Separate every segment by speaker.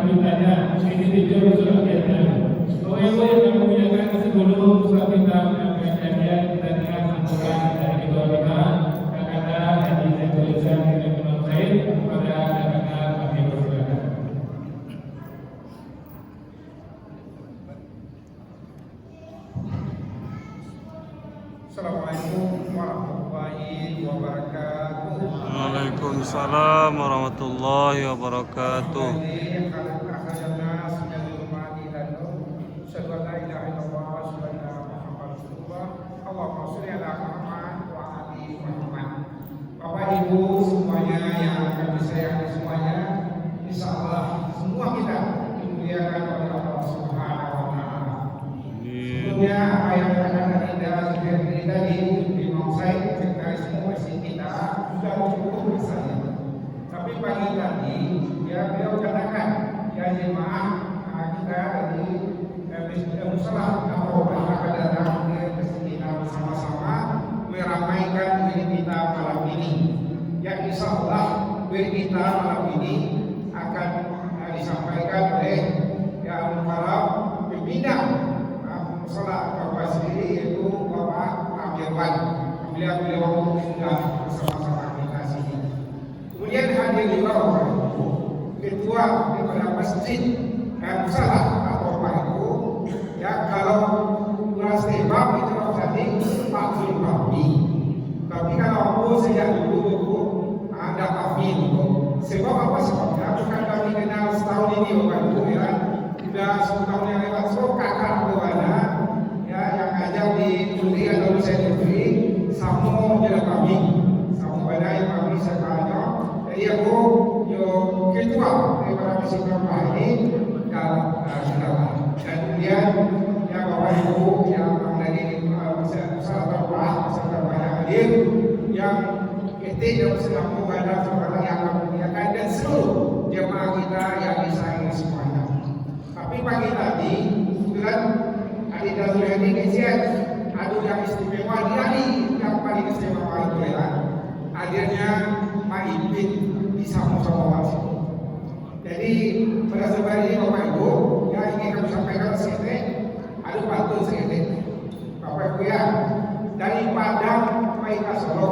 Speaker 1: kitanya ini dijawab surat kitanya. Bapak Ibu yang kami muliakan, sebelum surat kita menyampaikan kajian, kita dengar sambutan dari kedua kita, kata Haji Saiful Islam Ibnu Said kepada kata kami bersilakan.
Speaker 2: Assalamualaikum warahmatullahi wabarakatuh.
Speaker 3: Waalaikumsalam warahmatullahi wabarakatuh.
Speaker 2: Bapak Ibu semuanya yang kami sayangi semuanya, insya Allah semua kita dimuliakan oleh Allah Subhanahu wa Ta'ala. Sebelumnya apa yang dikatakan Indah tadi di Mongsai sekretaris komisi kita sudah cukup misalnya. Tapi pagi tadi ya beliau katakan ya jemaah kita dari musola atau akan datang ke masjid kita bersama-sama meramaikan diri kita malam ini. Ya insya Allah diri kita malam ini akan disampaikan oleh ya para pimpinan musola Bapak sendiri yaitu Bapak Amirwan. Beliau sudah bersama-sama kita sini. Kemudian hadir juga Bapak Ibu Ketua daripada Masjid Musola atau Bapak Ibu ya kalau kelas tembak itu tadi Pak Zulfahmi. Tapi kalau aku sejak dulu ada kami itu. Sebab apa sebabnya? Bukan kami kenal setahun ini Bapak Ibu ya. Sudah 10 tahun yang lewat so kakak kepada ya yang ngajak di Turi atau di Senturi sama bila kami sama pada yang kami sekarang. Jadi aku yo ketua daripada misi berapa ini kalau sudah dan kemudian ya Bapak Ibu yang dari salah berapa yang hadir yang ketik dan selaku pada saudara yang kami muliakan dan seluruh jemaah kita yang disayangi semuanya. Tapi pagi tadi kebetulan adik Dazul Hadi Kesian ada yang istimewa di hari yang paling istimewa itu ya hadirnya Pak Ibin di sama-sama wajib. Jadi pada saat ini Bapak Ibu yang ingin kami sampaikan sini ada pantun sedikit Bapak Ibu ya dari Padang sampai ke Solo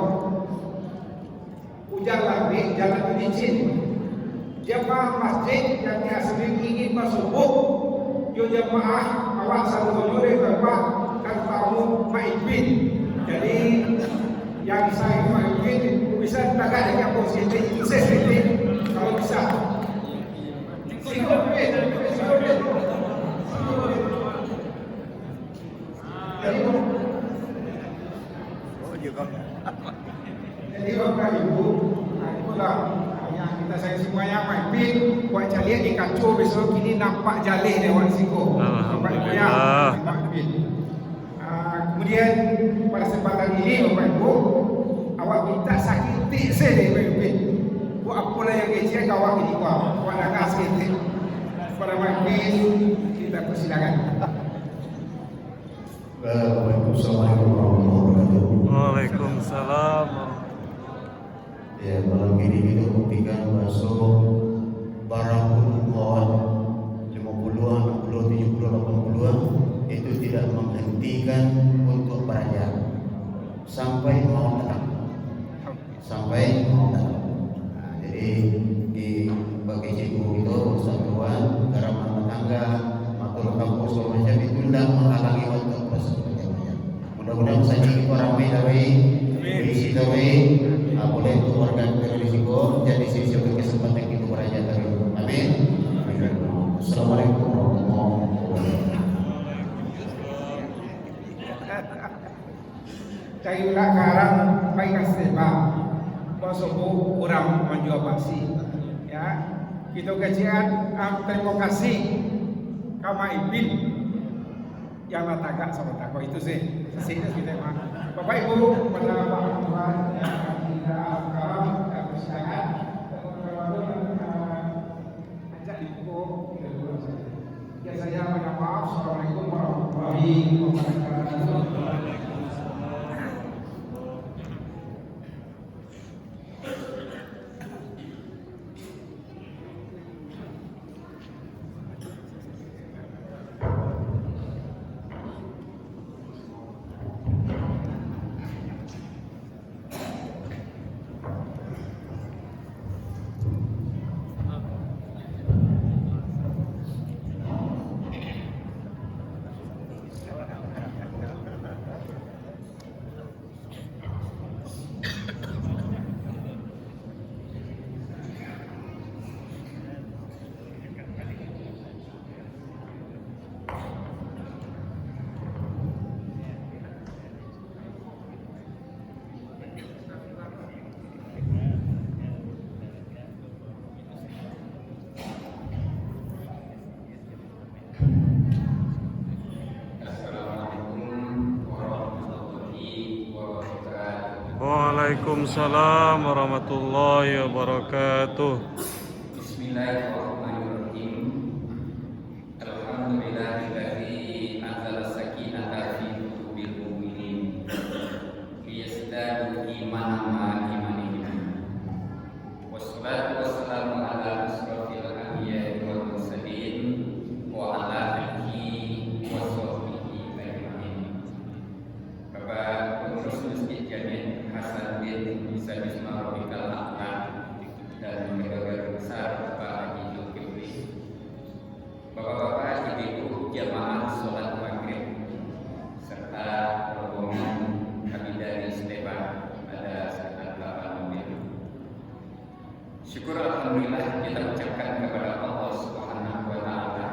Speaker 2: hujan lagi jalan licin. Jemaah masjid yang sering ingin masuk yo jemaah awak selalu nyuri bapak kan tamu Maibin. Jadi yang saya Maibin bisa tagak dengan positif sensitif kalau bisa. Jadi Bapak Ibu, itulah yang kita sayang semuanya Maipin buat jalian di Kacu besok ini nampak jalih lewat Siko. Bapak Ibu ya, Maipin. Kemudian pada kesempatan ini Bapak Ibu, awak minta sakit saya Maipin. Buat apa yang kecil awak ini buat agak sakit. Pada Maipin kita persilakan.
Speaker 3: Waalaikumsalam.
Speaker 4: Ya, malam ini kita buktikan masuk barang puluhan 50-an, 60, 70, 80-an itu tidak menghentikan untuk belajar sampai mau datang. Jadi di bagi cikgu itu persatuan dalam rumah tangga matur kampus macam itu tidak menghalangi untuk bersama-sama. Mudah-mudahan saja kita ramai dari isi dari boleh untuk warga risiko jadi sisi kesempatan kita belajar terus. Amin. Assalamualaikum warahmatullahi wabarakatuh.
Speaker 2: Cari ulang karang baik kaseba. Bosobu kurang menjual pasti. Ya, kita kajian terima kasih kama Ibin yang natagak sama tako itu sih. Kita mah. Bapak Ibu, pada Pak yang kita sekarang persilakan ajak ibu ya saya minta maaf. Assalamualaikum warahmatullahi wabarakatuh.
Speaker 3: Waalaikumsalam warahmatullahi wabarakatuh.
Speaker 5: Bismillahirrahmanirrahim. Alhamdulillahilladzi anzala sakinata fi qulubil mu'minin liyazdadu imanan ma'a imanihim. Wassalatu wassalamu ala asyrofil anbiya'i wal mursalin wa ala alihi wa sahbihi ajma'in. Bapak Pengurus Masjid Jami' Hasan bin Isa Bisma Rabbikal A'la dan Keluarga Besar Bapak Haji Zulkifli, Bapak-bapak, ibu-ibu jamaah sholat maghrib serta rombongan kami dari Sleman pada sekitar 8 mobil. Syukur alhamdulillah kita ucapkan kepada Allah Subhanahu wa taala.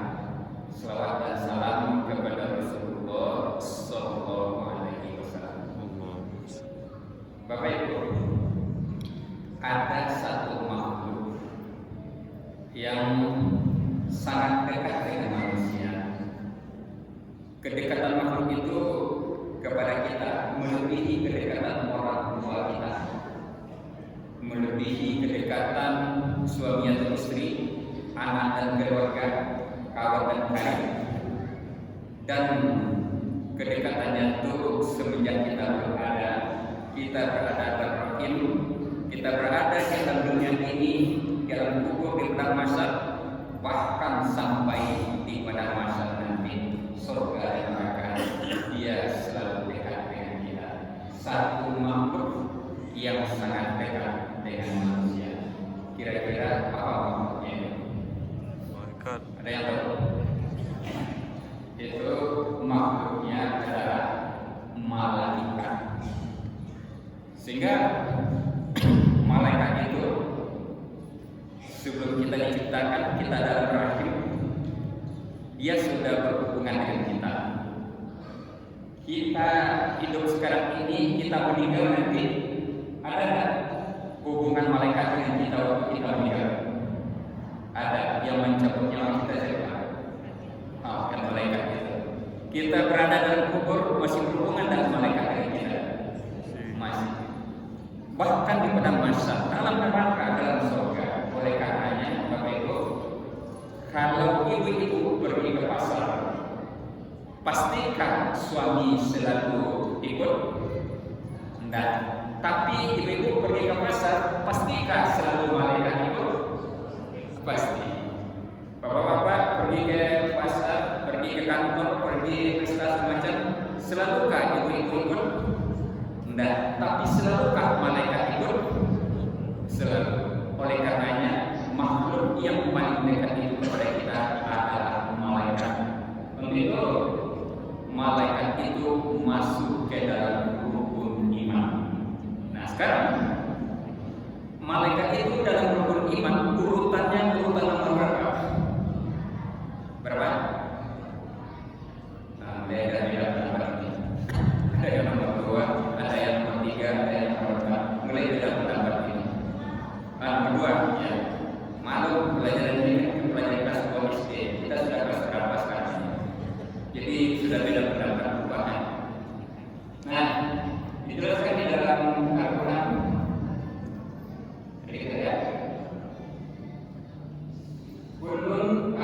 Speaker 5: Selawat dan salam kepada Rasulullah sallallahu alaihi wasallam. Bapak Ibu, ada satu makhluk yang sangat dekat dengan manusia. Kedekatan makhluk itu kepada kita melebihi kedekatan orang tua kita, melebihi kedekatan suami atau istri, anak dan keluarga, kawan dan karib. Dan kedekatannya itu semenjak kita berada dalam rahim, kita berada di dalam dunia ini, dalam kubur di padang mahsyar, bahkan sampai di padang mahsyar nanti, surga dan neraka, dia selalu dekat dengan kita. Satu makhluk yang sangat dekat dengan manusia. Kira-kira apa makhluknya?
Speaker 3: Malaikat.
Speaker 5: Ada yang tahu? Itu makhluknya adalah malaikat. Sehingga malaikat itu sebelum kita diciptakan, kita dalam rahim, dia sudah berhubungan dengan kita. Kita hidup sekarang ini, kita meninggal nanti, ada nggak hubungan malaikat dengan kita waktu kita meninggal? Ada. Yang mencabut nyawa kita siapa? Kan malaikat itu. Kita berada dalam kubur, masih berhubungan dengan malaikat dengan kita? Masih. Bahkan di padang mahsyar, dalam neraka, dalam surga. Oleh karenanya, Bapak Ibu, kalau ibu-ibu pergi ke pasar, pastikan suami selalu ikut? Enggak. Tapi ibu-ibu pergi ke pasar, pastikan selalu malaikat ikut? Pasti. Bapak-bapak pergi ke pasar, pergi ke kantor, pergi pesta semacam, selawukah ibu-ibu ikut? Enggak. Tapi selawukah malaikat ikut? Selalu. Oleh karenanya, makhluk yang paling dekat itu kepada kita adalah malaikat. Untuk malaikat itu masuk ke dalam rukun iman. Nah sekarang, malaikat itu dalam rukun iman, urutannya urutan nomor berapa? Berapa? Nah, beda-beda pendapat ini. Ada yang nomor 2, ada yang nomor 3, ada yang nomor 4. Mulai beda pendapat ini. Nomor 2, ya. Maklum pelajaran ini kan pelajaran kelas 2 SD. Kita sudah kelas berapa sekarang ini? Jadi sudah beda pendapat rupanya. Nah, dijelaskan di dalam Al-Quran. Jadi kita lihat. Kullun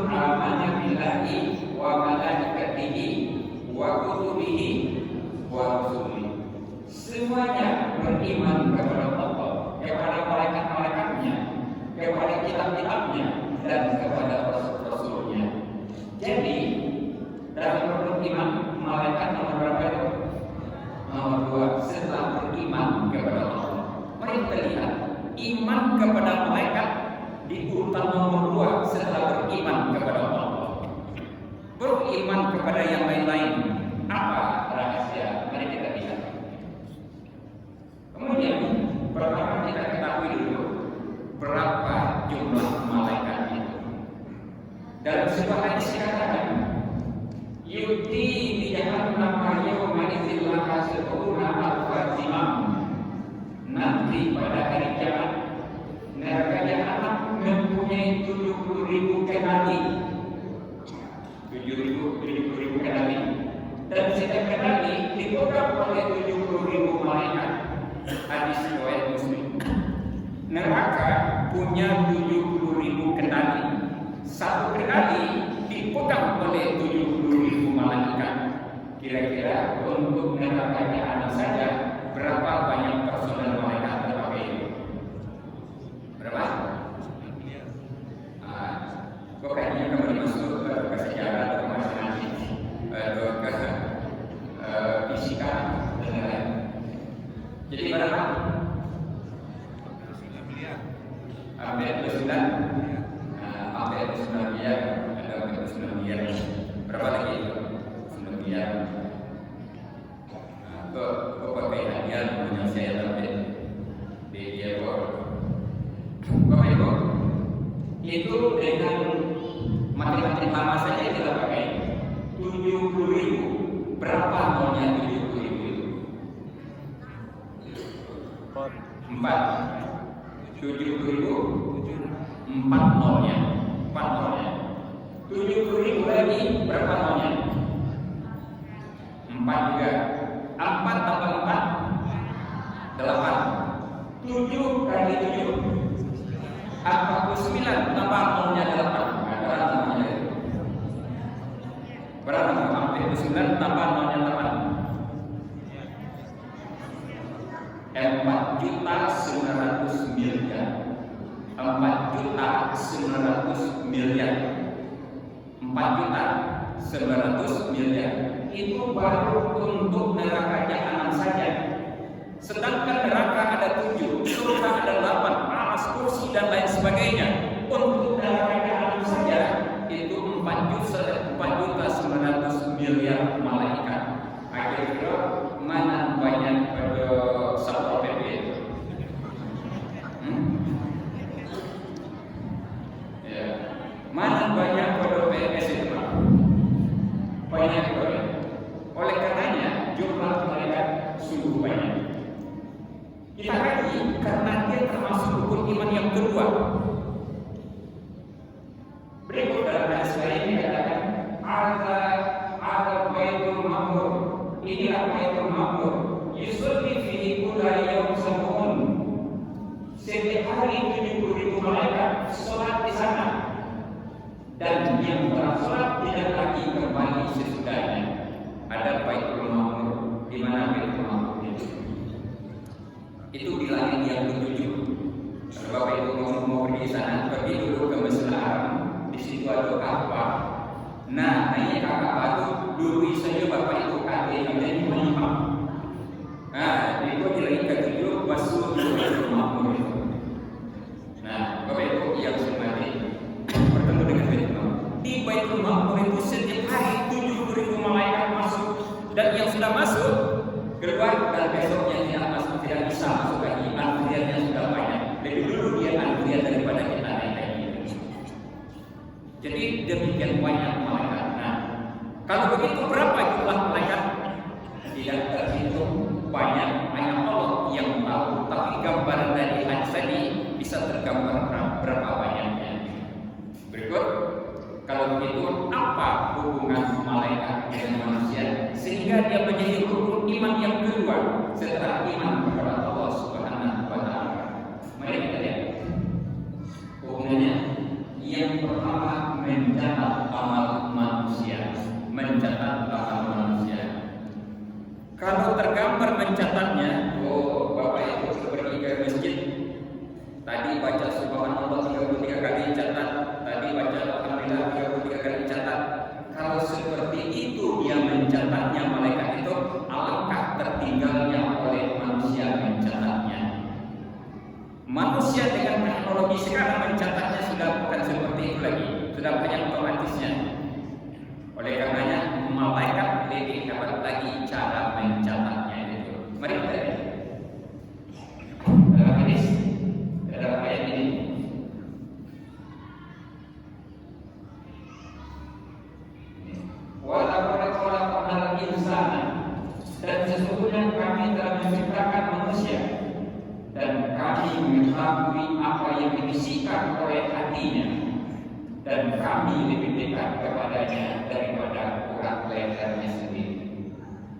Speaker 5: amana billahi wa malaikatihi wa kutubihi wa rusulihi. Semuanya beriman kepada Allah, kepada malaikat-malaikatnya, kepada kitab-kitabnya, dan kepada rasul-rasulnya. Jadi dalam rukun iman, malaikat nomor berapa itu? Nomor 2. Setelah beriman kepada Allah, mari kita lihat iman kepada malaikat di urutan nomor 2 setelah beriman kepada Allah. Beriman kepada yang lain-lain, apa rahasia? Mari kita lihat. Kemudian pertama kita ketahui dulu berapa jumlah malaikat itu. Dalam sebuah hadis dikatakan, yuti di jahannam yawma idzil laka sab'una alfa zimam. Nanti pada hari kiamat neraka jahanam mempunyai 70.000 kenali. 70.000 kenali. Dan setiap kenali dipegang oleh 70.000 malaikat. neraka punya 70.000 kendali. Satu kendali dipegang oleh 70.000 malaikat. Kira-kira untuk neraka jahanam saja berapa banyak personel malaikat terpakai itu? Berapa? Kok kayaknya kembali masuk ke sejarah atau matematik atau ke fisika dan lain-lain. Jadi berapa? Hampir 9 miliar, ada hampir 9 miliar. Berapa lagi itu? 9 miliar. Kok pakai hadiah namanya saya sampai di airport. Bapak Ibu, itu dengan matematik lama saja kita pakai 70.000. Berapa nolnya 70.000 itu? 4. 70.000 4 nolnya. 70.000 lagi berapa nolnya? 4 juga. 4 tambah 4 8. 7 kali 7 49 tambah nolnya 8. Berapa namanya? Berapa? 49 tambah nolnya 8. 4.900 miliar. 4.900 miliar. 4.900 miliar. Itu baru untuk neraka jahanam saja. Sedangkan neraka ada 7, surga ada 8, aras, kursi dan lain sebagainya. Untuk neraka jahanam saja itu 4.900 miliar malaikat. Akhirnya mana banyak pada Satpol PP itu? Ya. Mana banyak pada PNS itu, Pak? Banyak sekali. Oleh karenanya jumlah malaikat sungguh banyak. Kita kaji karena dia termasuk rukun iman yang kedua. Berikut dalam hadis lain dikatakan ada baitul ma'mur. Inilah baitul ma'mur. Yusalli fihi kulla yawmin sab'un. Setiap hari 70.000 malaikat sholat di sana. Dan yang bersolat tidak lagi kembali sesudahnya. Ada baitul ma'mur. Di mana baitul ma'mur itu di langit yang ketujuh. Kalau Bapak Ibu mau pergi sana, pergi dulu ke Masjidil Haram. Di situ ada Ka'bah. Nah, naiknya ke Ka'bah itu dulu saja Bapak Ibu kaki menjadi menyimpang. Nah, itu di langit ketujuh masuk ke Baitul Ma'mur itu. Nah, Bapak Ibu yang hormati, bertemu dengan Baitul Ma'mur. Di Baitul Ma'mur itu setiap hari 70.000 malaikat masuk, dan yang sudah masuk keluar dan besoknya tidak masuk, tidak bisa masuk lagi. Antriannya sudah banyak. Lebih dulu dia antrian daripada kita naik lagi. Jadi demikian banyak malaikat. Nah, kalau begitu berapa jumlah malaikat? Tidak terhitung, banyak Allah yang tahu. Tapi gambaran dari hadis tadi bisa tergambar berapa banyaknya. Berikut, kalau begitu apa hubungan malaikat dengan manusia sehingga dia menjadi rukun iman yang kedua setelah iman kepada Allah Subhanahu wa taala? Mari kita lihat hubungannya. Yang pertama, mencatat amal manusia. Mencatat amal manusia. Kalau tergambar mencatatnya, oh Bapak Ibu pergi ke masjid, tadi baca subhanallah 33 kali catat, tadi baca alhamdulillah 33 kali catat. Kalau seperti itu dia mencatatnya malaikat itu, alangkah tertinggalnya oleh manusia mencatatnya. Manusia dengan teknologi sekarang mencatatnya sudah bukan seperti itu lagi, sudah banyak otomatisnya. Oleh karenanya malaikat lebih hebat lagi cara mencatatnya itu. Mari kita lihat dalam hadis, dalam ayat ini. Dan sesungguhnya kami telah menciptakan manusia dan kami mengetahui apa yang dibisikkan oleh hatinya, dan kami lebih dekat kepadanya daripada urat lehernya sendiri.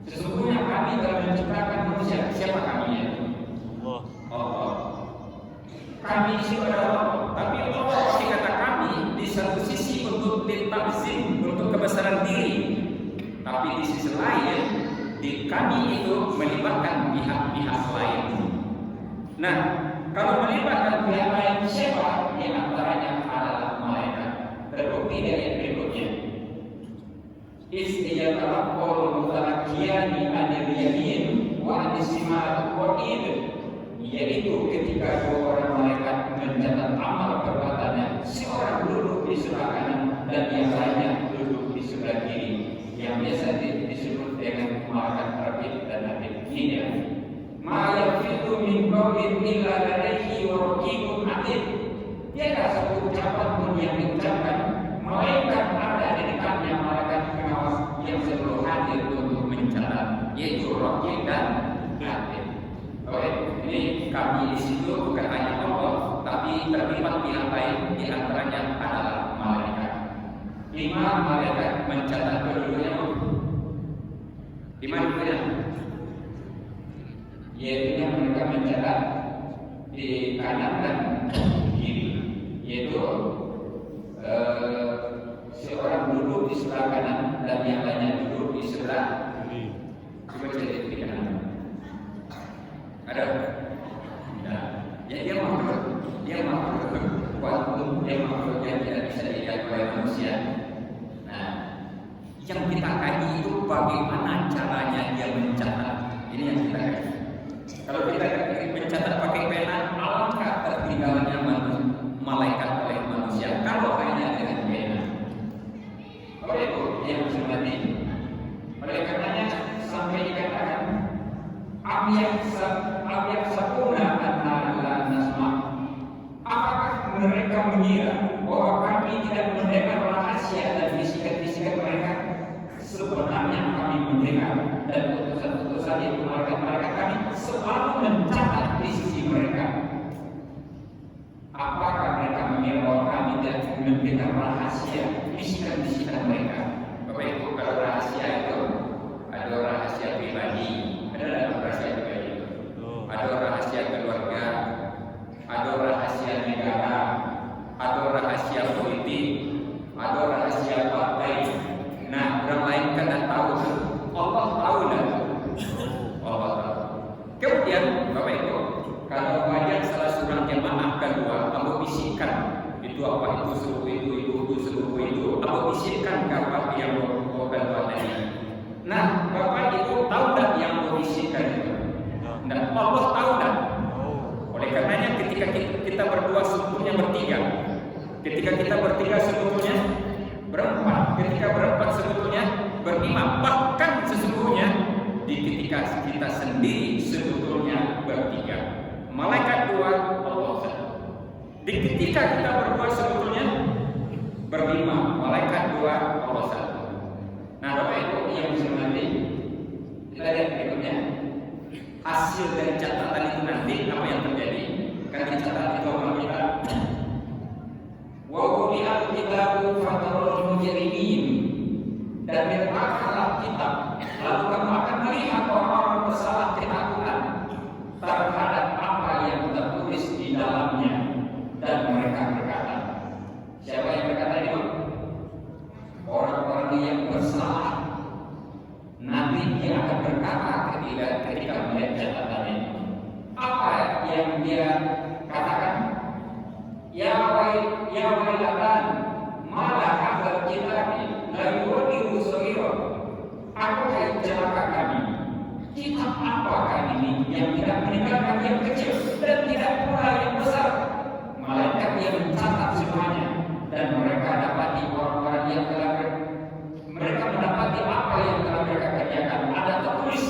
Speaker 5: Sesungguhnya kami telah menciptakan manusia. Siapa kami? Allah. kami di situ adalah Allah. Tapi Allah pakai kata kami di satu sisi untuk ditazim, untuk kebesaran diri. Tapi di sisi lain, di kami itu melibatkan pihak-pihak lain. Nah, kalau melibatkan pihak lain siapa? Di antaranya adalah malaikat. Terbukti dari yang berikutnya. Istiyatarabbul mutarakkiyani anil yamin wa anisimal qa'id, yaitu ketika dua orang malaikat mencatat amal perbuatannya, seorang duduk di sebelah kanan dan yang lainnya duduk di sebelah kiri, yang biasa disebut dengan malaikat Rafiq dan Atid. Ini ma yafidu min qawlin illa ladaihi raqibun atid. Tiada satu ucapan pun yang diucapkan malaikat ada di dekatnya, malaikat pengawas yang selalu hadir untuk mencatat, yaitu Raqib dan Atid. Oke, ini kami di situ bukan hanya Allah, tapi terlibat pihak lain, di antaranya adalah malaikat. 5 malaikat mencatat kedudukannya. Di mana duduknya? Yaitu yang mereka mencatat di kanan dan kiri, yaitu seorang duduk di sebelah kanan dan yang lainnya duduk di sebelah kiri. Coba cek di kanan. Ada? Nah, ya dia makhluk walaupun dia makhluk yang tidak bisa dilihat oleh manusia. Nah, yang kita kaji itu bagaimana caranya dia mencatat. Ini yang kita kaji. Kalau kita mencatat pakai pena, alangkah tertinggalnya malaikat oleh manusia kalau hanya dengan pena. Oleh itu, yang berarti oleh karenanya sampai dikatakan Abyak sakuna anna nasma. Apakah mereka mengira bahwa kami tidak mendengar rahasia dan bisikan-bisikan mereka? Sebenarnya kami mendengar, dan utusan-utusan yang mereka kami selalu mencatat di sisi mereka. Apakah mereka mengira bahwa kami tidak mendengar rahasia bisikan-bisikan mereka? Bapak Ibu, kalau rahasia itu ada rahasia pribadi, ada rahasia pribadi, ada rahasia keluarga, ada rahasia negara, ada rahasia politik, ada rahasia partai. Nah, orang lain kan tidak tahu, Allah tahu dah. Allah tahu. Kemudian, Bapak Ibu, kalau banyak salah seorang jemaah kedua, kamu bisikkan itu apa, itu seluruh itu seluruh itu, kamu bisikkan apa yang mau kedua tadi. Nah, Bapak Ibu tahu tak yang mau bisikkan itu? Nah, Allah tahu tak? Oleh karenanya ketika kita berdua sebetulnya bertiga, ketika kita bertiga sebetulnya berempat, ketika berempat sebetulnya berlima, bahkan sesungguhnya di ketika kita sendiri sebetulnya bertiga. Malaikat 2, Allah 1. Di ketika kita berdua sebetulnya berlima, malaikat 2, Allah 1. Nah, Bapak Ibu yang bisa nanti kita lihat berikutnya hasil dari catatan itu nanti apa yang terjadi. Kan dicatat itu sama kita. Wa wudi'al kitabu fatarul mujrimin, dan diletakkanlah kitab, lalu kamu akan melihat orang-orang bersalah ketakutan terhadap apa yang tertulis di dalamnya, dan mereka berkata, siapa yang berkata ini? Orang-orang yang bersalah. Nanti dia akan berkata ketika melihat catatannya, apa yang dia katakan? Ya wailatan, malah hadzal kitabi la yughadiru saghira. Apakah celaka kami? Kitab apakah ini yang tidak meninggalkan yang kecil dan tidak pula yang besar? Malaikat yang mencatat semuanya, dan mereka dapati orang-orang yang telah mereka mendapati apa yang telah mereka kerjakan ada tertulis,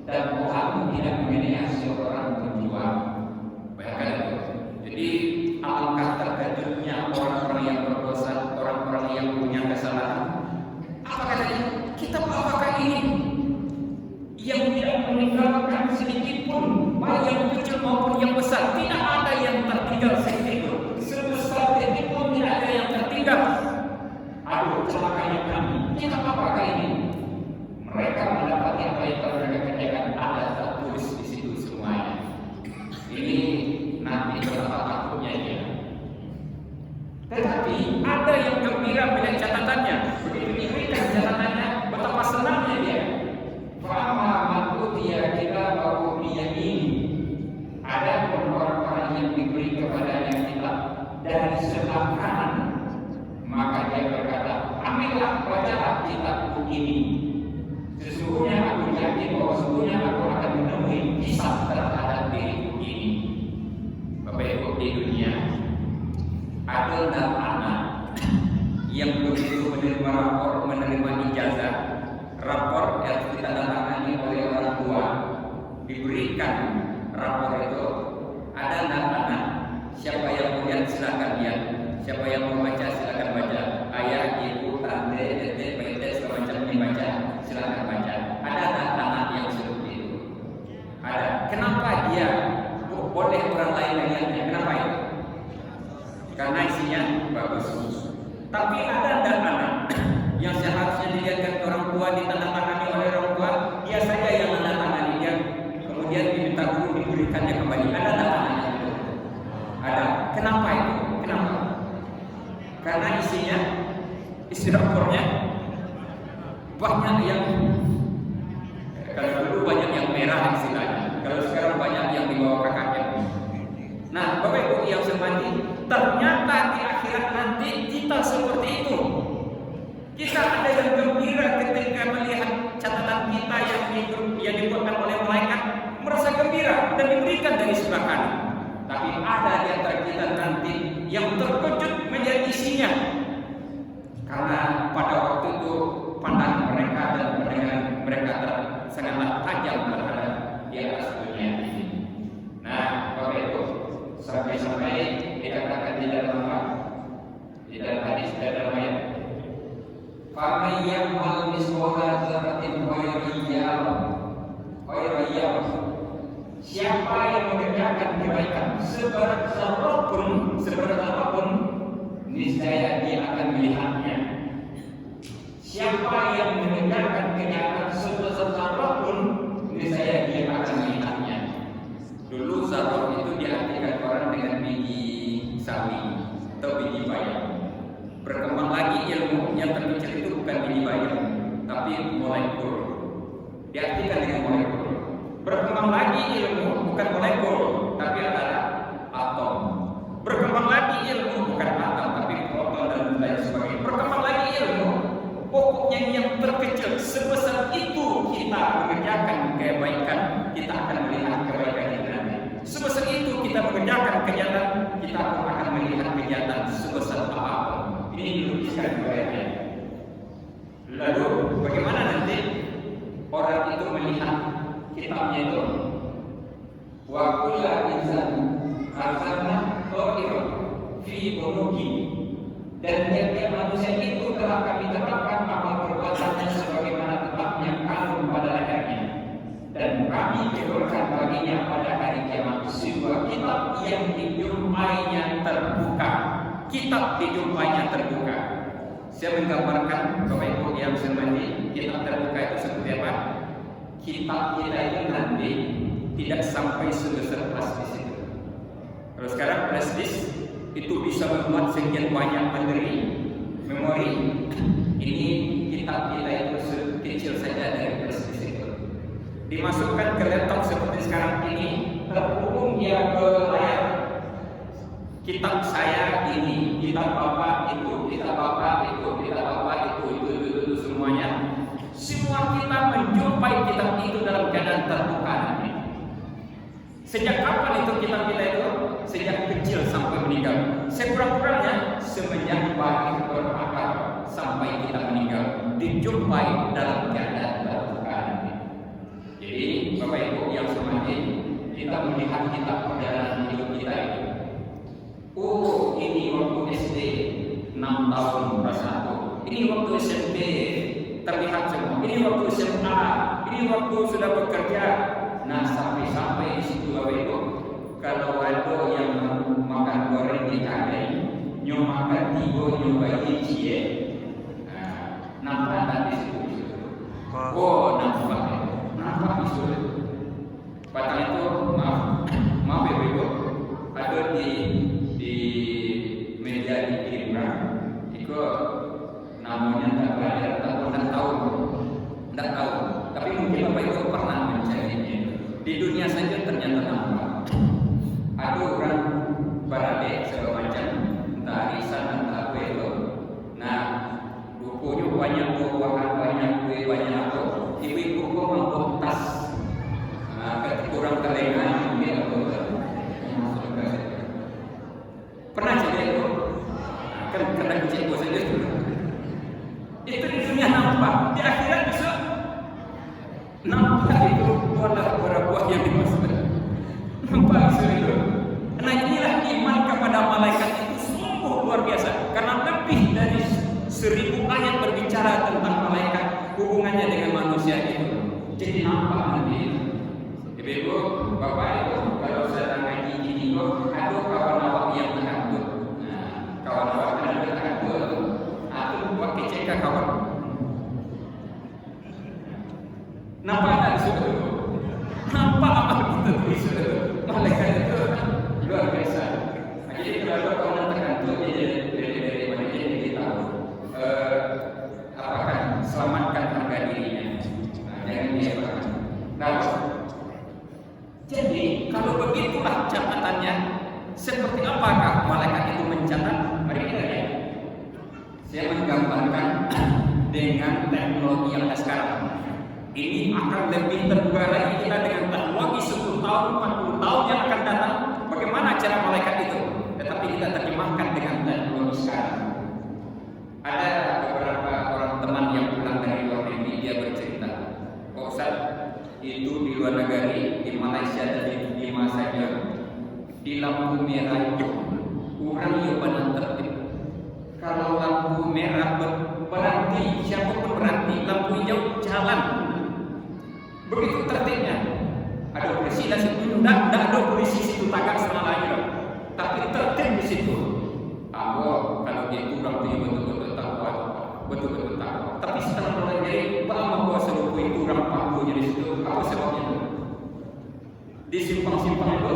Speaker 5: dan Tuhanmu tidak mengenai seorang penjual. Bayangkan itu. Jadi alangkah terkejutnya orang-orang yang berdosa, orang-orang yang punya kesalahan. Apa katanya? Kitab apakah ini yang tidak meninggalkan sedikit pun, baik yang kecil maupun yang besar? Tidak ada yang tertinggal sedikit pun, sebesar detik pun tidak ada yang tertinggal. Aduh, celakanya kami. Kitab apakah ini? Mereka mendapati apa yang telah mereka kerjakan ada tertulis di situ semuanya. Ini nanti berapa gembira melihat catatannya. Begitu diberikan catatannya, betapa senangnya dia. Fa'amma man utiya kitabahu biyaminihi. Ada orang-orang yang diberi kepadanya kitab dari sebelah kanan, maka dia berkata, ambillah, bacalah kitabku ini. Sesungguhnya aku yakin bahwa sesungguhnya aku akan menemui kisah terhadap diriku ini. Bapak Ibu, di dunia ada anak yang begitu menerima rapor, menerima ijazah, rapor yang ditandatangani oleh orang tua, diberikan rapor itu, ada anak-anak, siapa yang mau lihat silakan lihat, siapa yang mau baca silakan baca, ayah, ibu, tante, dede, pete, segala macam dibaca, silakan baca. Ada anak-anak yang seperti itu. Ada. Kenapa dia boleh orang lain melihatnya? Kenapa itu? Karena isinya bagus. Tapi ada anak-anak yang seharusnya dilihatkan ke orang tua, ditandatangani oleh orang tua, dia saja yang menandatangani, dia kemudian diminta guru diberikannya kembali. Ada anak-anak yang itu. Ada. Kenapa itu? Kenapa? Karena isinya, isi rapornya banyak yang, kalau dulu banyak yang merah istilahnya, kalau sekarang banyak yang di bawah KKM. Nah, Bapak Ibu yang semati, ternyata di akhirat nanti kita seperti itu. Kita ada yang gembira ketika melihat catatan kita yang dibuatkan oleh malaikat, merasa gembira dan diberikan dari sebelah kanan. Tapi ada di antara kita nanti yang terkejut melihat isinya, karena pada waktu itu pandangan mereka dan pandangan mereka sangatlah tajam terhadap di atas dunia ini. Nah, Bapak Ibu, sampai-sampai dikatakan di dalam hadis dalam ayat, "Faman ya'mal mithqala dzarratin khairan yarah." Siapa yang mengerjakan kebaikan seberat zarah pun, niscaya dia akan melihatnya. Siapa yang mengerjakan kejahatan sebesar zarah pun, niscaya dia akan melihatnya. Dulu zarah itu diartikan orang dengan biji sawi atau biji bayam. Berkembang lagi ilmu yang terkecil itu bukan biji bayam, tapi molekul. Diartikan dengan molekul. Berkembang lagi ilmu bukan molekul, tapi adalah atom. Berkembang lagi ilmu bukan atom, tapi proton dan lain sebagainya. Berkembang lagi ilmu, pokoknya yang terkecil sebesar itu kita mengerjakan kebaikan, kita akan melihat kebaikan itu nanti. Sebesar itu kita mengerjakan kejahatan, kita akan melihat kejahatan sebesar apapun. Ini dilukiskan kebaikan. Lalu bagaimana nanti orang itu melihat kitabnya itu? Wa kullu insan arsalna qa'ira fi bunuki, dan tiap-tiap manusia itu telah kami tetapkan amal perbuatannya sebagaimana tetapnya kanun pada lehernya, dan kami berikan baginya pada hari kiamat sebuah kitab yang dijumpainya terbuka. Kitab dijumpainya terbuka. Saya menggambarkan Bapak Ibu yang semati, kitab terbuka itu seperti apa? Kitab kita itu nanti tidak sampai sebesar flash disk itu. Kalau sekarang flash disk itu bisa memuat sekian banyak memori. Ini kitab kita itu kecil saja dari flash disk itu. Dimasukkan ke laptop seperti sekarang ini, terhubung dia ke layar. Kitab saya ini, kitab bapak itu, kitab bapak itu, kitab bapak itu semuanya. Semua kita menjumpai kitab itu dalam keadaan terbuka nanti. Sejak kapan itu kitab kita itu? Sejak kecil sampai meninggal. Sekurang-kurangnya semenjak bayi berakal sampai kita meninggal, dijumpai dalam keadaan terbuka nanti. Jadi Bapak Ibu yang semati, kita melihat kitab perjalanan hidup kita itu. Oh, ini waktu SD 6 tahun kelas 1. Ini waktu SMP terlihat semua. Ini waktu SMA. Ini waktu sudah bekerja. Nah, sampai di situ Bapak Ibu, kalau ada yang makan goreng di cabai, makan tigo, nyoba cie, nampak tak di situ? Oh, nampak di situ. Patang itu, maaf ya Bapak Ibu, ada di meja di Kirimra, itu Di dunia saja ternyata nampak. Ada orang barade segala macam, entah arisan, entah apa itu. Nah, rupanya banyak buah-buahan, banyak kue, banyak apa. Ibu-ibu kok mampu tas. Ketika orang telengan, dia pernah jadi itu? Kan kena kucing gua saja itu. Itu di dunia nampak, di akhirat bisa nampak itu buah-buah yang dimaksudkan. Nampak itu. Nah inilah iman kepada malaikat itu sungguh luar biasa. Karena lebih dari 1000 ayat berbicara tentang malaikat, hubungannya dengan manusia itu. Jadi nampak nanti. Ibu, bapak itu kalau sedang ngaji gini kok, ada kawan awak yang takut. Nah, kawan awak kan ada takut. Aku buat kecek kawan. Nampak tak disitu? Nampak apa kita disitu? Malaikat itu luar biasa. Jadi kalau kawan tergantung dari mana dia tahu apakah selamatkan harga dirinya. Nah, jangan dia bahkan. Nah, jadi kalau begitulah catatannya, seperti apakah malaikat itu mencatat? Mari kita lihat. Saya menggambarkan dengan teknologi yang ada sekarang. Ini akan lebih terbuka lagi kita dengan teknologi 10 tahun, 40 tahun yang akan datang. Bagaimana cara malaikat itu? Tetapi kita terjemahkan dengan teknologi sekarang. Ada beberapa orang teman yang pulang dari luar negeri, dia bercerita, "Oh Ustaz, itu di luar negeri, di Malaysia dan di masa saja, di lampu merah itu orang yang benar tertib. Kalau lampu merah berhenti, siapapun berhenti, lampu hijau jalan. Begitu tertibnya. Ada polisi di situ, tidak ada polisi situ tagak selama lagi, tapi tertib di situ. Kalau dia kurang dia betul-betul takwa, betul-betul takwa. Tapi setelah mulai dari lama kuasa lupa itu orang pakunya di situ. Apa sebabnya? Di simpang-simpang itu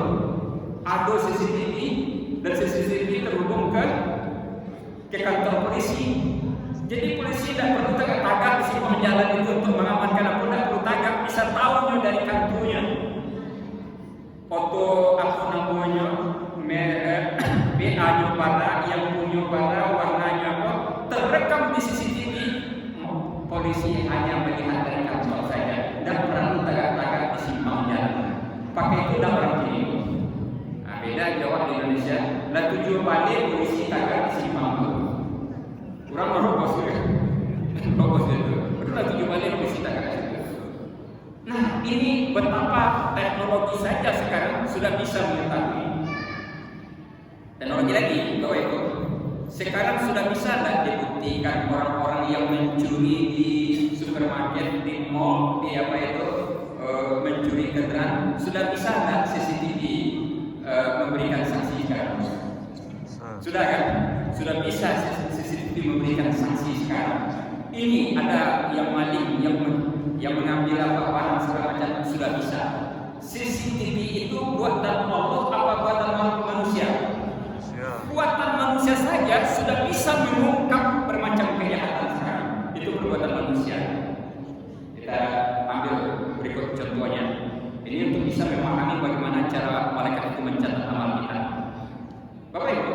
Speaker 5: ada CCTV dan CCTV terhubung ke kantor polisi. Jadi polisi tidak perlu tagak di simpang jalan itu untuk mengamankan apa, tidak perlu tagak, bisa tahunya dari kartunya. Foto apa namanya, BA-nya pada, yang punya pada, warnanya apa, terekam di CCTV. Polisi hanya melihat dari kantor saja, tidak perlu tagak-tagak di simpang jalan. Pakai itu dah orang kini. Nah, beda Jawa di Indonesia. Lah tujuan balik polisi tagak di simpang itu. Kurang merobos ya. Merobos itu. Betul tujuan balik polisi tagak di situ. Nah, ini betapa teknologi saja sekarang sudah bisa mengetahui. Teknologi lagi, Bapak Ibu. Sekarang sudah bisa tidak dibuktikan orang-orang yang mencuri di supermarket, di mall, di apa itu, mencuri kendaraan, sudah bisa tidak CCTV memberikan sanksi sekarang? Sudah kan? Sudah bisa CCTV memberikan sanksi sekarang. Ini ada yang maling, yang mengambil apa barang segala macam, sudah bisa. CCTV itu buatan Allah apa buatan manusia? Buatan manusia saja sudah bisa mengungkap bermacam kejahatan sekarang. Itu perbuatan manusia. Kita ambil berikut contohnya. Ini untuk bisa memahami bagaimana cara malaikat itu mencatat amal kita. Bapak Ibu,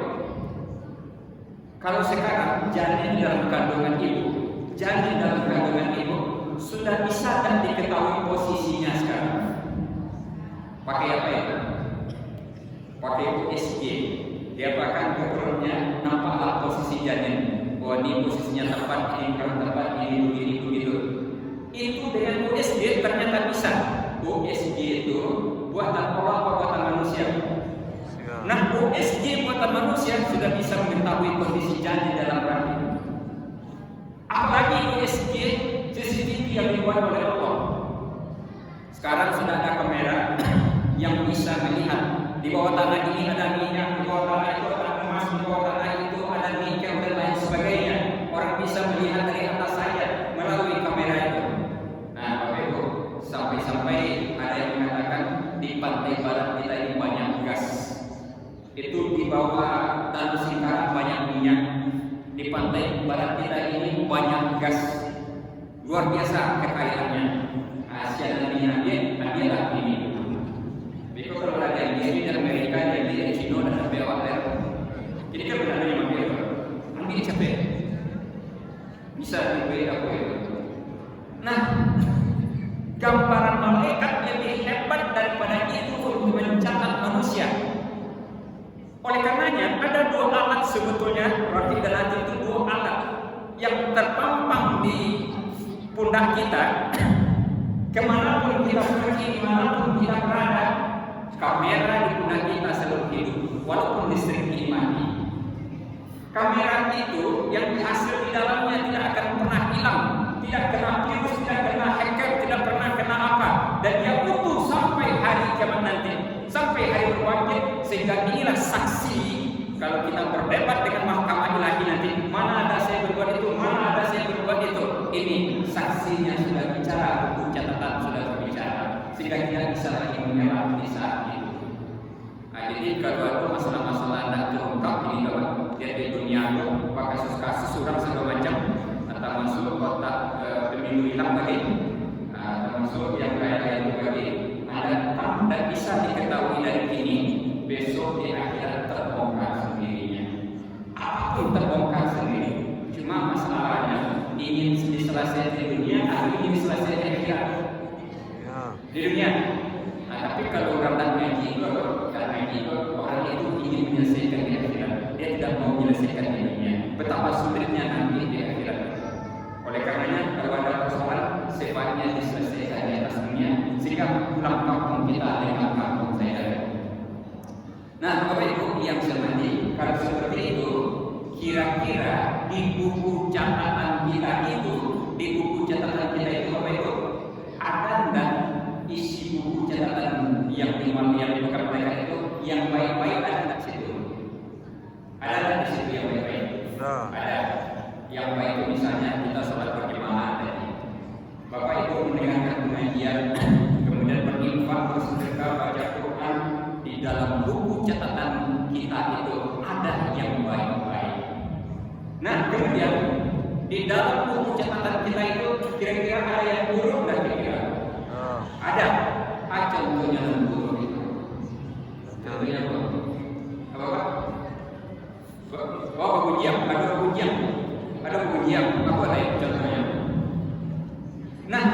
Speaker 5: kalau sekarang janin dalam kandungan ibu, janin dalam kandungan ibu sudah bisa dan diketahui posisinya sekarang. Pakai apa itu? Pakai USG. Dia bahkan dokternya nampaklah posisi janin. Oh ini posisinya tepat, ini kurang tepat, ini begitu. Itu dengan USG ternyata bisa. USG itu buatan Allah apa buatan manusia? Nah USG buatan manusia sudah bisa mengetahui kondisi janin dalam rahim. Apalagi USG CCTV yang dibuat oleh Allah. Sekarang sudah ada kamera yang bisa melihat di bawah tanah ini ada minyak, di bawah tanah itu ada emas, di bawah tanah itu ada nikel dan lain sebagainya. Orang bisa melihat dari atas saja melalui kamera itu. Nah, Bapak Ibu, sampai-sampai ada yang mengatakan di pantai barat kita ini banyak gas. Itu di bawah Danau Singkarak banyak minyak. Di pantai barat kita ini banyak gas. Luar biasa kekayaannya. Asia dan minyak dia lah ini. kalau ada yang di Amerika, yang di Cina dan sampai awal. Jadi kan benar yang mampir. Ambil capek. Bisa dibuat apa itu? Nah, gambaran malaikat lebih hebat daripada itu untuk mencatat manusia. Oleh karenanya ada dua alat sebetulnya, Rafiq dan Atid itu dua alat yang terpampang di pundak kita. Kemanapun kita pergi, dimanapun kita berada, kamera di pundak kita selalu hidup, walaupun listrik ini mati. Kamera itu yang hasil di dalamnya tidak akan pernah hilang, tidak kena virus, tidak kena hacker, tidak pernah kena apa, dan dia utuh sampai hari kiamat nanti, sampai hari berbangkit. Sehingga inilah saksi kalau kita berdebat dengan mahkamah ilahi nanti, mana ada saya berbuat itu, mana ada saya berbuat itu. Ini saksinya sudah bicara, buku catatan sudah berbicara, sehingga tidak bisa lagi menyerah di saat itu. Nah, jadi kalau ada masalah-masalah tidak terungkap ini kawan, dia di dunia itu pakai kasus suram segala macam, atau masuk kotak pemilu hilang tadi, termasuk yang kaya itu tadi, ada tidak bisa diketahui dari ini, besok di akhirat terbongkar sendirinya. Apapun terbongkar sendiri. Cuma masalahnya ingin diselesaikan di dunia atau ingin diselesaikan di akhirat. Di dunia. Nah, tapi kalau orang tak ngaji itu, orang itu ingin menyelesaikan di akhirat. Dia tidak mau menyelesaikan di dunia. Betapa sulitnya nanti di akhirat. Oleh karenanya kalau ada persoalan sebaiknya diselesaikan di atas dunia sehingga pulang kampung kita dengan kampung saya. Nah, Bapak Ibu yang hormati, kalau seperti itu, kira-kira di buku catatan kita itu, Bapak Ibu, ada enggak isi buku catatan yang bukan mereka itu, yang baik-baik ada enggak situ? Ada enggak di situ yang baik-baik? Ada. Yang baik itu misalnya kita sholat berjamaah tadi. Bapak Ibu mendengarkan pengajian, kemudian berinfak, bersedekah, baca Quran. Di dalam buku catatan kita itu ada yang baik-baik. Nah, kemudian di dalam buku catatan kita itu kira-kira ada yang buruk nggak kira-kira? Ada. Contohnya yang buruk itu. Contohnya apa? Apa? Oh, pengujian. Ada pengujian. Ada pengujian. Apa ada yang contohnya? Nah,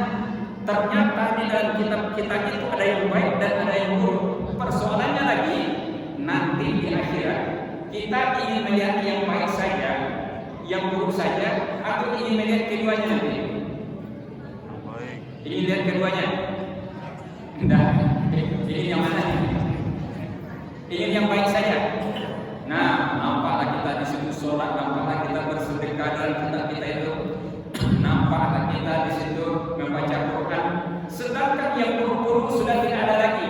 Speaker 5: ternyata di dalam kitab kita itu ada yang baik dan ada yang buruk. Persoalannya lagi, nanti di akhirat kita ingin melihat yang baik saja, yang buruk saja, atau ingin melihat keduanya nanti? Ingin lihat keduanya? Tidak. Ingin yang mana? Ingin yang baik saja. Nah, nampaklah kita disitu sholat, nampaklah kita bersedekah dalam kitab kita itu, nampaklah kita disitu membaca Quran. Sedangkan yang buruk-buruk sudah tidak ada lagi.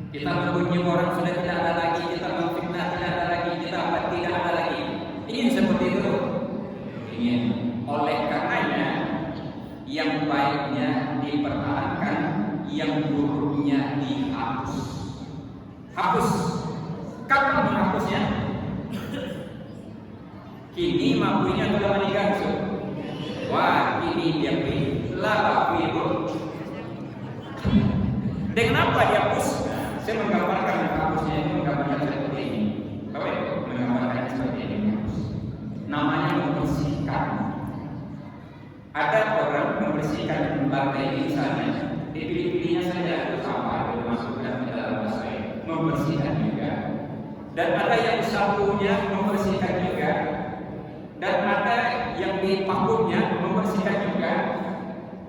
Speaker 5: Kita membunuh orang sudah tidak ada lagi, kita memfitnah tidak ada lagi, kita apa tidak ada lagi. Ingin seperti itu? Ingin. Oleh karenanya yang baiknya dipertahankan, yang buruknya dihapus. Hapus. Kapan menghapusnya? Kini mampunya telah meninggal. Wah, kini dia pilih. Lapa pilih. Dengan apa dihapus? Saya menggambarkan menghapusnya itu menggambarkan seperti ini. Bapak Ibu menggambarkan seperti ini. Namanya membersihkan. Ada orang membersihkan lantai ini misalnya, dipilih-pilihnya saja itu sama, dimasukkan ke dalam basah, membersihkan juga. Dan ada yang sapunya membersihkan juga. Dan ada yang dipakutnya membersihkan juga.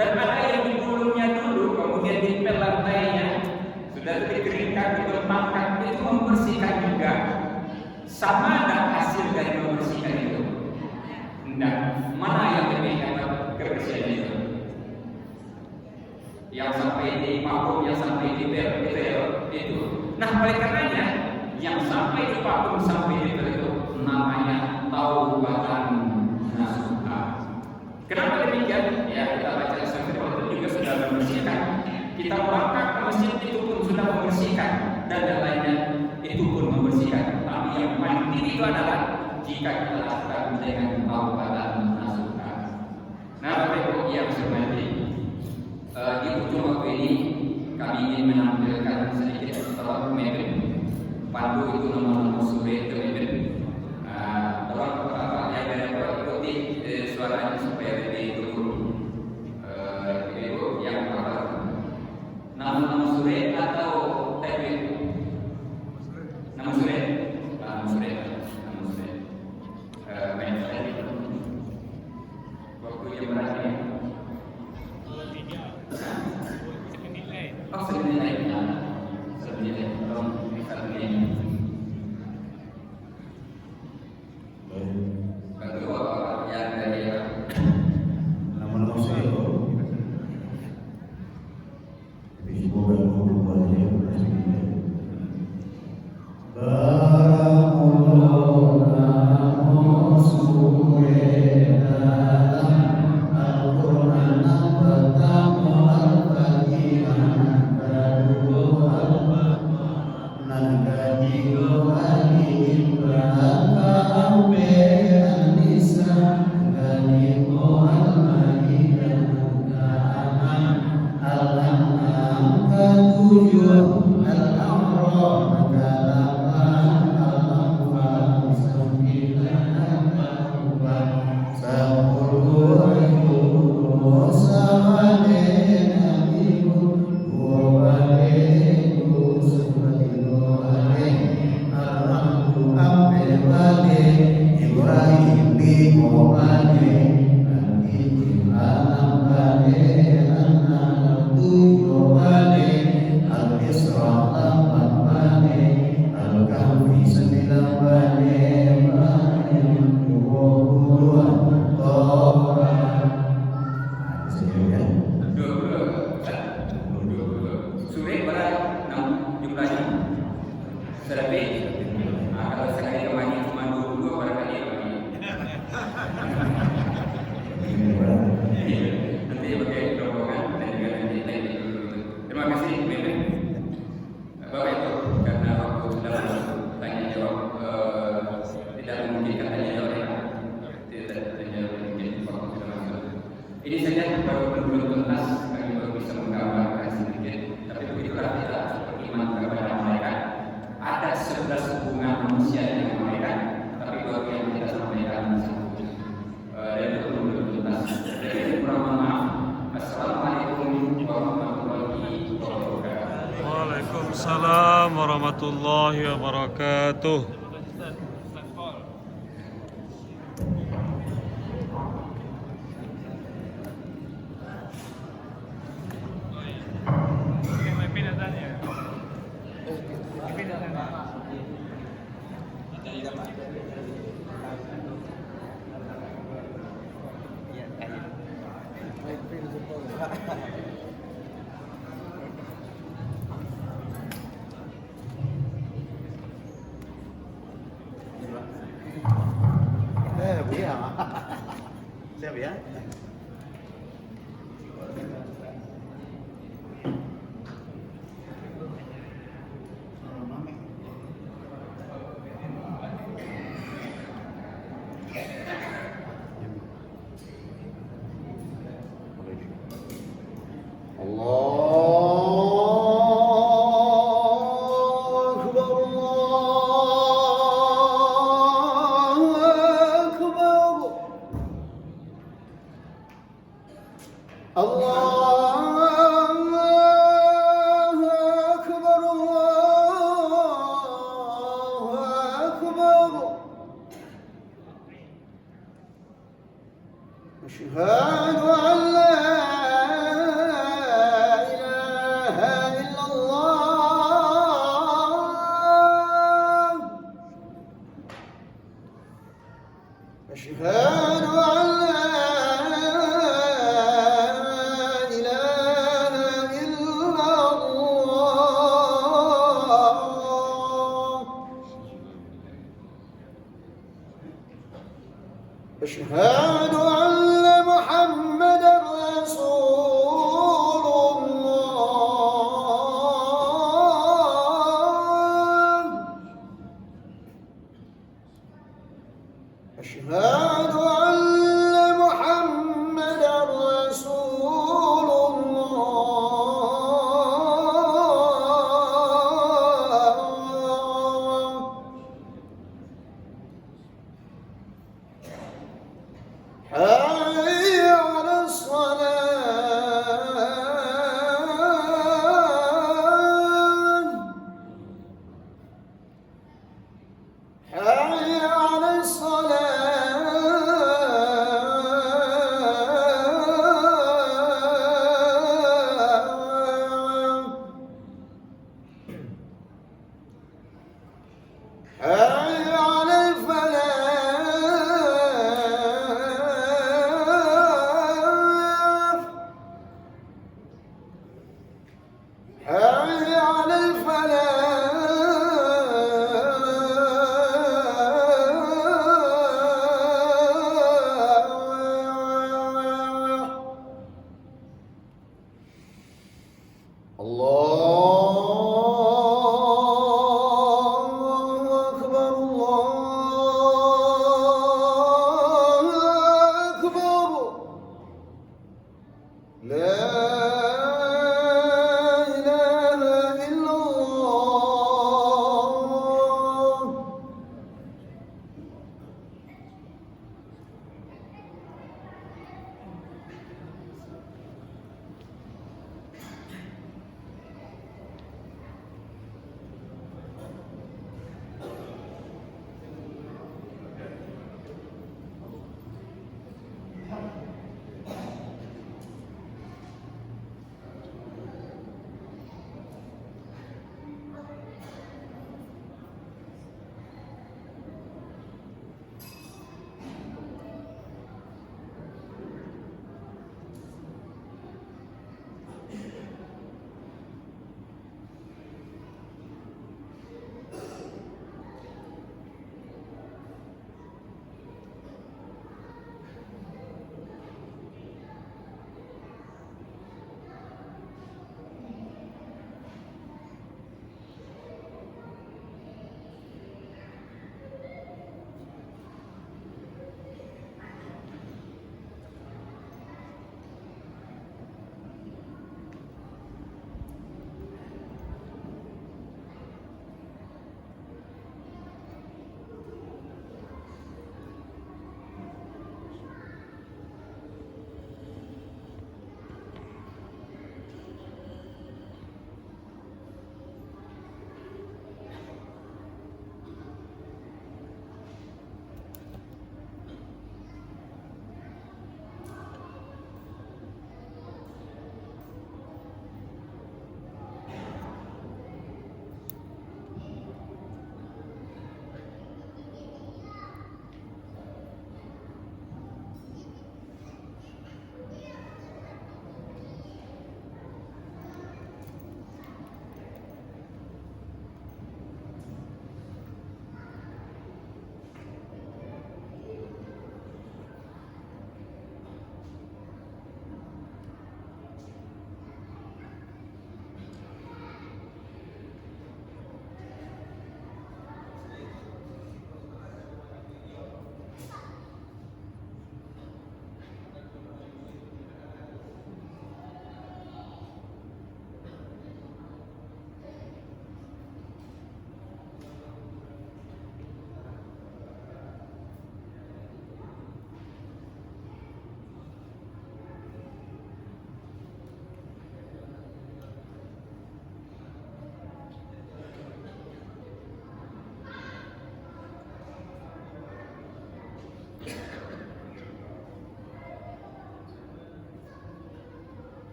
Speaker 5: Dan ada yang digulungnya dulu, kemudian dipel lantainya. Sudah dikeringkan, dibentangkan, itu membersihkan juga. Sama ada hasil dari membersihkan itu? Tidak. Mana yang lebih hebat kebersihan itu? Yang sampai di vakum, yang sampai di pel, itu. Nah, oleh karenanya, yang sampai di vakum, sampai di pel itu namanya taubatan nasuha. Kenapa demikian? Ya, kita baca sampai itu juga sudah membersihkan. Kita berangkat ke masjid itu pun sudah membersihkan, dan yang lainnya itu pun membersihkan. Tapi yang paling tinggi itu adalah jika kita lakukan dengan taubatan nasuha. Nah, Bapak Ibu yang hormati, di ujung waktu ini kami ingin menampilkan sedikit tolong mungkin pandu itu nomor sore itu mungkin tolong yang dari ikuti suaranya supaya lebih turun. Ibu yang apa? Nama sore atau teknik? Nama sore. Main teknik. Waktu jam berapa ya? Oh, senilai. Tolong bisa begini. Bantu yang dari
Speaker 4: Nama saya semoga berbahagia
Speaker 5: sore berapa jumlahnya? Selebih. Kalau sekali kemana cuma 22 barangkali kemana. Nanti pakai rombongan dan juga nanti teknik dulu. Terima kasih, Mimin. Bapak itu karena waktu sudah masuk tanya jawab tidak memungkinkan tanya jawab ya. Tidak tanya jawab mungkin waktu sudah masuk. Ini saja baru belum tuntas kami baru bisa menggambarkan sedikit. Tapi begitulah kita beriman kepada mereka. Ada 11 hubungan manusia dengan mereka, tapi baru yang kita sampaikan dan itu belum tuntas. Jadi kurang maaf. Assalamualaikum warahmatullahi wabarakatuh.
Speaker 3: Waalaikumsalam warahmatullahi wabarakatuh.
Speaker 4: Siap ya. أشهد أن لا إله إلا الله أشهد أن لا إله إلا الله أشهد أن محمدا رسول الله أشهد أن محمدا رسول الله
Speaker 6: حي على الصلاة حي على الصلاة حي على الفلاح حي على الفلاح الله أكبر الله أكبر لا إله إلا الله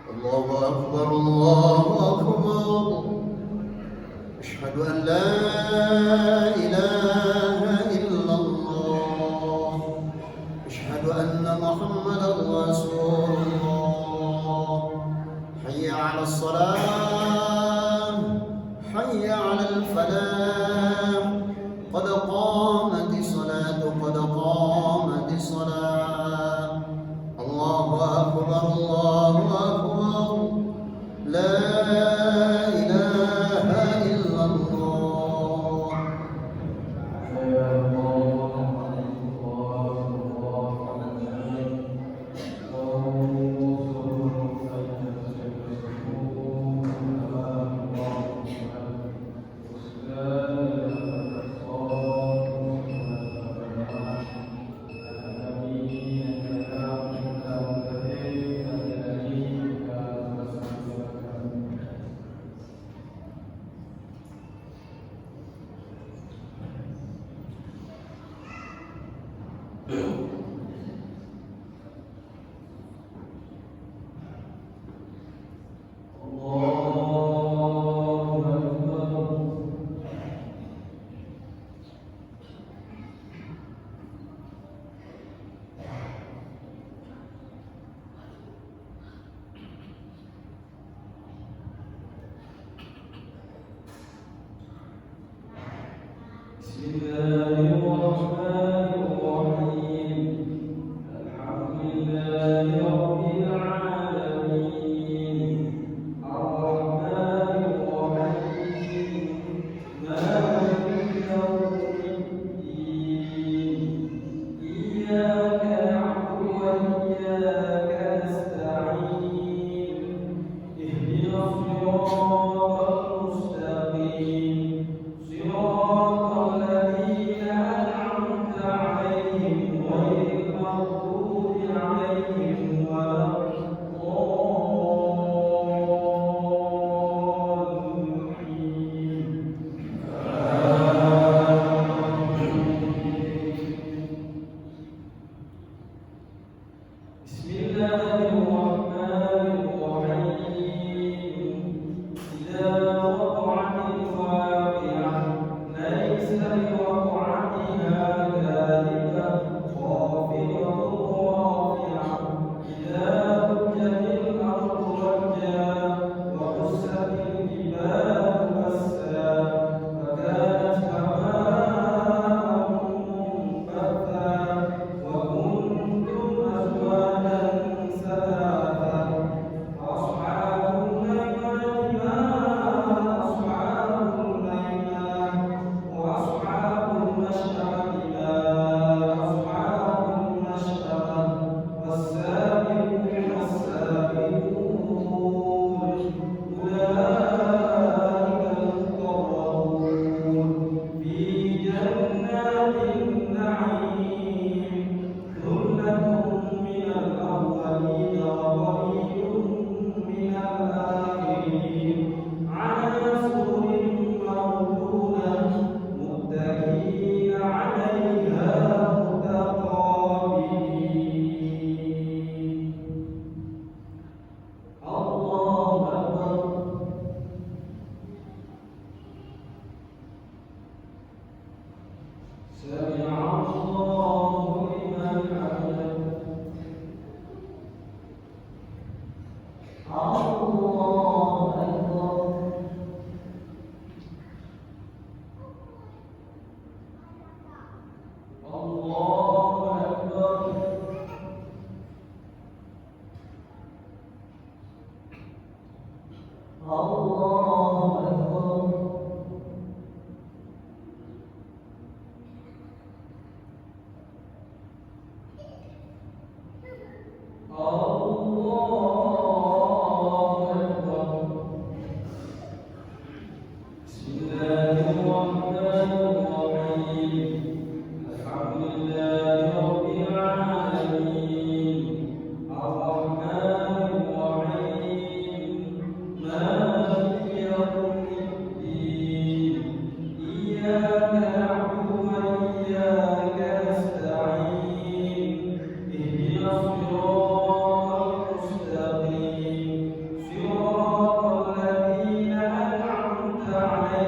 Speaker 6: الله أكبر الله أكبر أشهد أن لا إله إلا الله أشهد أن محمدا رسول الله حي على الصلاة حي على الفلاح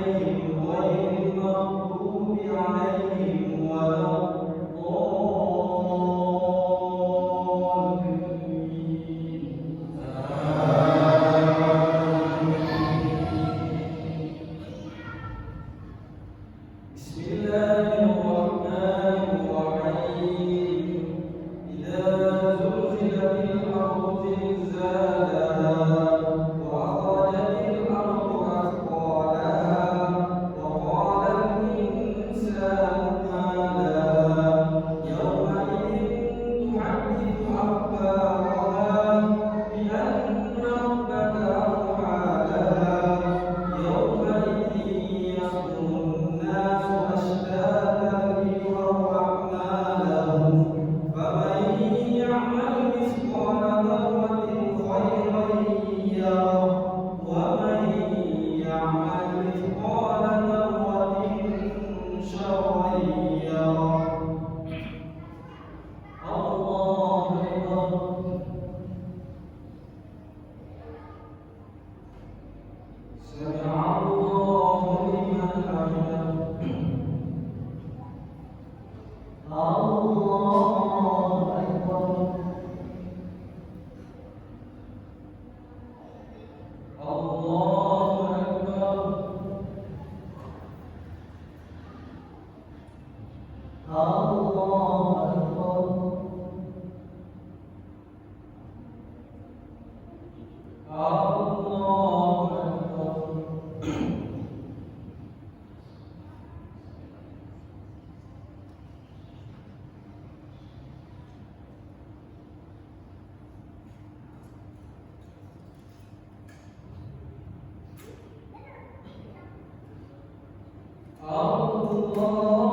Speaker 7: عليهم Allah